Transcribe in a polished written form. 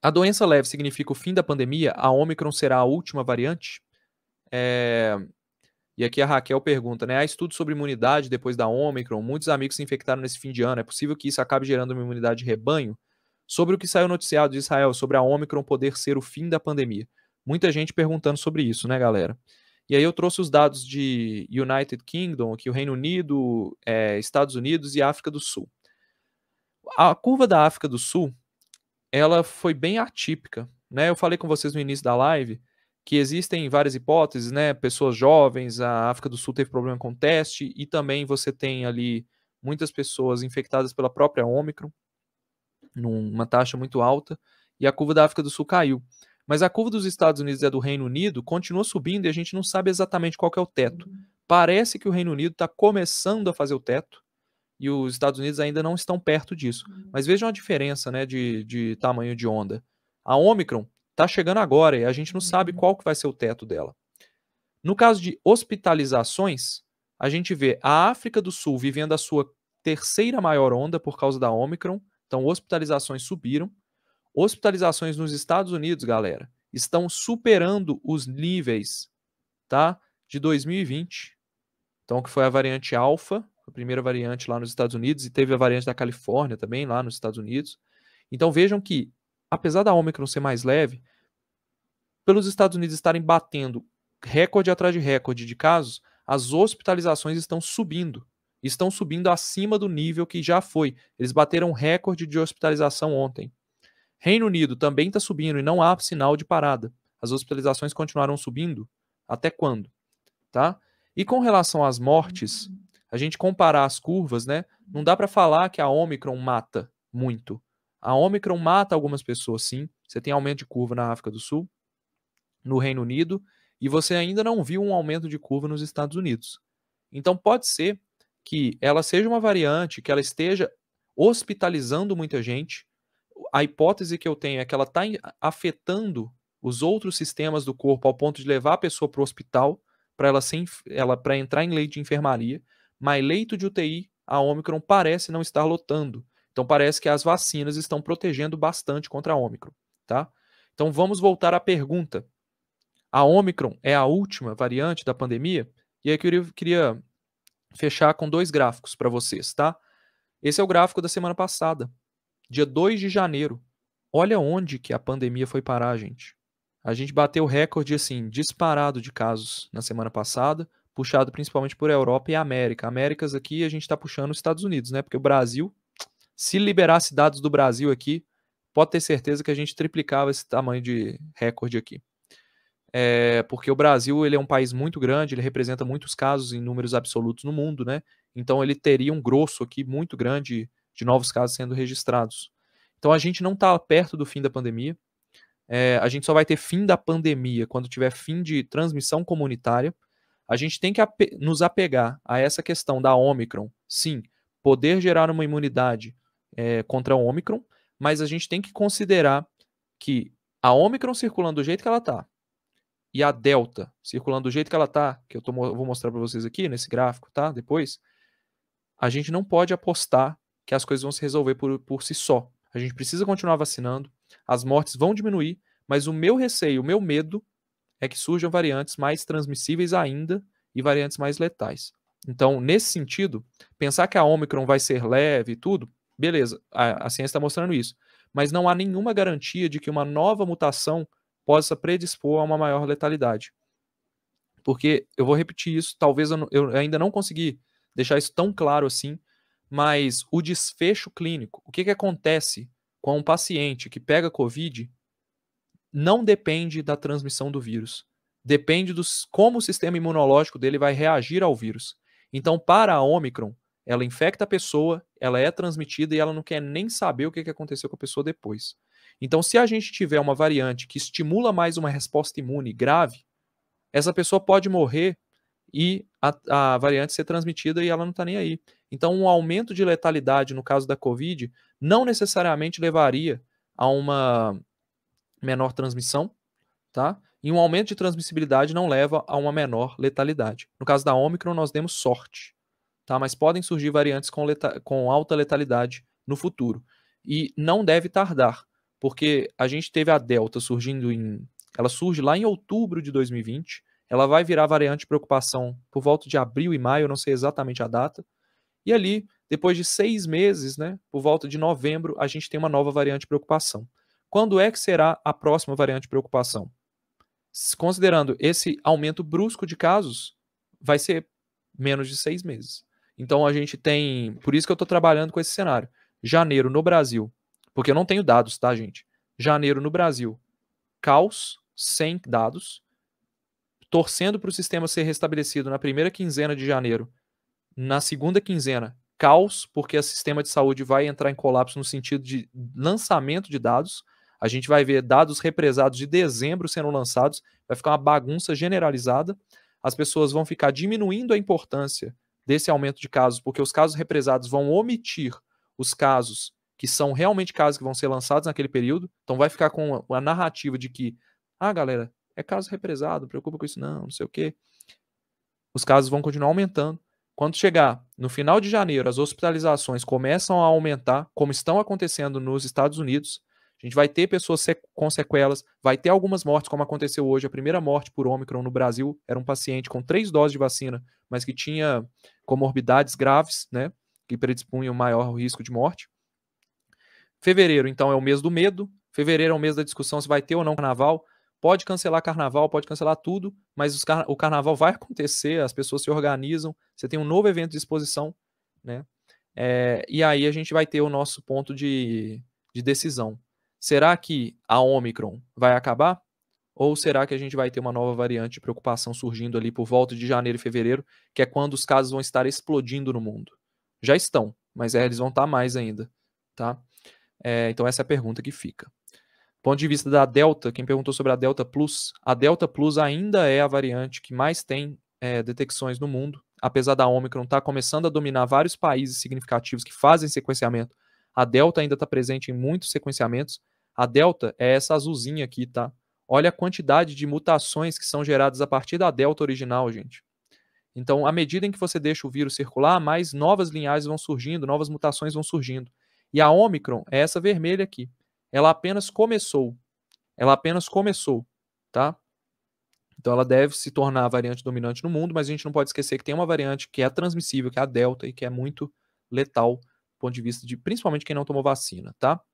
A doença leve significa o fim da pandemia? A Ômicron será a última variante? É, E aqui a Raquel pergunta, né? Há estudos sobre imunidade depois da Ômicron. Muitos amigos se infectaram nesse fim de ano. É possível que isso acabe gerando uma imunidade de rebanho? Sobre o que saiu noticiado de Israel, sobre a Ômicron poder ser o fim da pandemia. Muita gente perguntando sobre isso, né, galera? E aí eu trouxe os dados de United Kingdom, aqui o Reino Unido, Estados Unidos e África do Sul. A curva da África do Sul, ela foi bem atípica, né? Eu falei com vocês no início da live que existem várias hipóteses, né? Pessoas jovens, a África do Sul teve problema com o teste e também você tem ali muitas pessoas infectadas pela própria Ômicron, numa taxa muito alta, e a curva da África do Sul caiu. Mas a curva dos Estados Unidos e a do Reino Unido continua subindo e a gente não sabe exatamente qual que é o teto. Parece que o Reino Unido está começando a fazer o teto, e os Estados Unidos ainda não estão perto disso. Mas vejam a diferença, né, de tamanho de onda. A Omicron está chegando agora e a gente não sabe qual que vai ser o teto dela. No caso de hospitalizações, a gente vê a África do Sul vivendo a sua terceira maior onda por causa da Omicron. Então, hospitalizações subiram. Hospitalizações nos Estados Unidos, galera, estão superando os níveis, tá, de 2020. Então, que foi a variante Alpha, a primeira variante lá nos Estados Unidos, e teve a variante da Califórnia também lá nos Estados Unidos. Então, vejam que, apesar da Omicron ser mais leve, pelos Estados Unidos estarem batendo recorde atrás de recorde de casos, as hospitalizações estão subindo. Estão subindo acima do nível que já foi. Eles bateram recorde de hospitalização ontem. Reino Unido também está subindo e não há sinal de parada. As hospitalizações continuaram subindo. Até quando? Tá? E com relação às mortes, a gente comparar as curvas, né? Não dá para falar que a Omicron mata muito. A Omicron mata algumas pessoas, sim. Você tem aumento de curva na África do Sul, no Reino Unido, e você ainda não viu um aumento de curva nos Estados Unidos. Então pode ser que ela seja uma variante, que ela esteja hospitalizando muita gente. A hipótese que eu tenho é que ela está afetando os outros sistemas do corpo ao ponto de levar a pessoa para o hospital para para entrar em leito de enfermaria, mas leito de UTI, a Omicron parece não estar lotando. Então parece que as vacinas estão protegendo bastante contra a Omicron, tá? Então vamos voltar à pergunta. A Omicron é a última variante da pandemia? E aí eu queria fechar com dois gráficos para vocês, tá? Esse é o gráfico da semana passada, dia 2 de janeiro. Olha onde que a pandemia foi parar, gente. A gente bateu recorde, assim, disparado de casos na semana passada, puxado principalmente por Europa e América. Américas aqui a gente está puxando os Estados Unidos, né? Porque o Brasil, se liberasse dados do Brasil aqui, pode ter certeza que a gente triplicava esse tamanho de recorde aqui. Porque o Brasil ele é um país muito grande, ele representa muitos casos em números absolutos no mundo, né? Então ele teria um grosso aqui muito grande de novos casos sendo registrados. Então a gente não está perto do fim da pandemia. A gente só vai ter fim da pandemia quando tiver fim de transmissão comunitária. A gente tem que nos apegar a essa questão da Omicron, sim, poder gerar uma imunidade contra a Omicron, mas a gente tem que considerar que a Omicron circulando do jeito que ela está e a Delta circulando do jeito que ela está, que vou mostrar para vocês aqui nesse gráfico, tá? Depois, a gente não pode apostar que as coisas vão se resolver por si só. A gente precisa continuar vacinando, as mortes vão diminuir, mas o meu receio, o meu medo é que surjam variantes mais transmissíveis ainda e variantes mais letais. Então, nesse sentido, pensar que a Omicron vai ser leve e tudo, beleza, a ciência está mostrando isso, mas não há nenhuma garantia de que uma nova mutação possa predispor a uma maior letalidade. Porque eu vou repetir isso, talvez eu ainda não consegui deixar isso tão claro assim, mas o desfecho clínico, o que acontece com um paciente que pega Covid, não depende da transmissão do vírus. Depende como o sistema imunológico dele vai reagir ao vírus. Então, para a Omicron, ela infecta a pessoa, ela é transmitida e ela não quer nem saber o que aconteceu com a pessoa depois. Então, se a gente tiver uma variante que estimula mais uma resposta imune grave, essa pessoa pode morrer e a variante ser transmitida e ela não está nem aí. Então, um aumento de letalidade no caso da Covid não necessariamente levaria a uma menor transmissão, tá? E um aumento de transmissibilidade não leva a uma menor letalidade. No caso da Omicron, nós demos sorte, tá? Mas podem surgir variantes com alta letalidade no futuro. E não deve tardar, porque a gente teve a Delta surgindo ela surge lá em outubro de 2020, ela vai virar variante de preocupação por volta de abril e maio, eu não sei exatamente a data, e ali, depois de 6 meses, né, por volta de novembro, a gente tem uma nova variante de preocupação. Quando é que será a próxima variante de preocupação? Considerando esse aumento brusco de casos, vai ser menos de 6 meses. Então a gente tem, por isso que eu estou trabalhando com esse cenário. Janeiro no Brasil, porque eu não tenho dados, tá, gente? Janeiro no Brasil, caos, sem dados, torcendo para o sistema ser restabelecido na primeira quinzena de janeiro. Na segunda quinzena, caos, porque o sistema de saúde vai entrar em colapso no sentido de lançamento de dados. A gente vai ver dados represados de dezembro sendo lançados, vai ficar uma bagunça generalizada. As pessoas vão ficar diminuindo a importância desse aumento de casos, porque os casos represados vão omitir os casos que são realmente casos que vão ser lançados naquele período. Então vai ficar com a narrativa de que, galera, é caso represado, não preocupa com isso não sei o quê. Os casos vão continuar aumentando. Quando chegar no final de janeiro, as hospitalizações começam a aumentar, como estão acontecendo nos Estados Unidos. A gente vai ter pessoas com sequelas, vai ter algumas mortes, como aconteceu hoje. A primeira morte por Ômicron no Brasil era um paciente com 3 doses de vacina, mas que tinha comorbidades graves, né, que predispunham maior risco de morte. Fevereiro, então, é o mês do medo. Fevereiro é o mês da discussão se vai ter ou não carnaval. Pode cancelar carnaval, pode cancelar tudo, mas o carnaval vai acontecer, as pessoas se organizam, você tem um novo evento de exposição, né? E aí a gente vai ter o nosso ponto de decisão. Será que a Omicron vai acabar? Ou será que a gente vai ter uma nova variante de preocupação surgindo ali por volta de janeiro e fevereiro, que é quando os casos vão estar explodindo no mundo? Já estão, mas eles vão estar mais ainda, tá? Então essa é a pergunta que fica. Ponto de vista da Delta, quem perguntou sobre a Delta Plus, a Delta Plus ainda é a variante que mais tem detecções no mundo, apesar da Omicron estar começando a dominar vários países significativos que fazem sequenciamento. A Delta ainda está presente em muitos sequenciamentos. A Delta é essa azulzinha aqui, tá? Olha a quantidade de mutações que são geradas a partir da Delta original, gente. Então, à medida em que você deixa o vírus circular, mais novas linhagens vão surgindo, novas mutações vão surgindo. E a Omicron é essa vermelha aqui. Ela apenas começou. Tá? Então ela deve se tornar a variante dominante no mundo, mas a gente não pode esquecer que tem uma variante que é transmissível, que é a Delta, e que é muito letal do ponto de vista de principalmente quem não tomou vacina, tá?